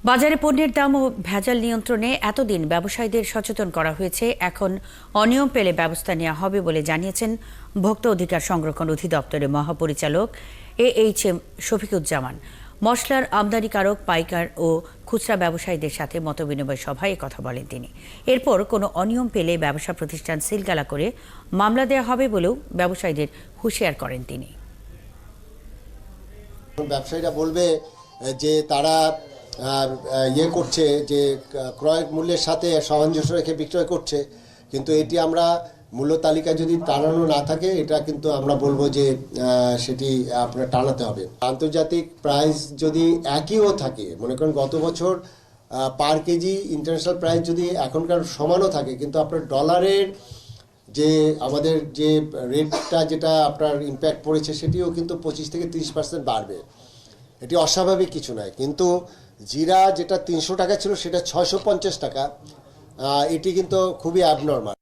বাজারে পণ্যের দাম ও ভেজাল নিয়ন্ত্রণে এতদিন ব্যবসায়ীদের সচেতন করা হয়েছে। এখন অনিয়ম পেলে ব্যবস্থা নেওয়া হবে বলে জানিয়েছেন ভোক্তা অধিকার সংরক্ষণ অধিদপ্তরের মহাপরিচালক AHM শফিকুজ্জামান। মশলার আমদানিকারক, পাইকার ও খুচরা ব্যবসায়ীদের সাথে মতবিনিময় সভায় কথা বলেন তিনি। এরপর কোনো অনিয়ম পেলে ব্যবসা প্রতিষ্ঠান সিলগালা করে মামলা দেওয়া হবে বলেও ব্যবসায়ীদের হুঁশিয়ার করেন তিনি। ব্যবসায়ীরা বলবে যে তারা করছে যে ক্রয় মূল্যের সাথে সামঞ্জস্য রেখে বিক্রয় করছে, কিন্তু এটি আমরা মূল্য তালিকা যদি টানানো না থাকে এটা কিন্তু আমরা বলবো যে সেটি আপনার টানাতে হবে। আন্তর্জাতিক প্রাইস যদি একইও থাকে, মনে করেন গত বছর পার কেজি ইন্টারন্যাশনাল প্রাইস যদি এখনকার সমানও থাকে, কিন্তু আপনার ডলারের যে আমাদের যে রেটটা যেটা আপনার ইম্প্যাক্ট পড়েছে সেটিও কিন্তু 25 থেকে 30% বাড়বে। এটি অস্বাভাবিক কিছু নয়, কিন্তু জিরা যেটা 300 টাকা ছিল সেটা 650 টাকা, এটি কিন্তু খুবই অ্যাবনর্মাল।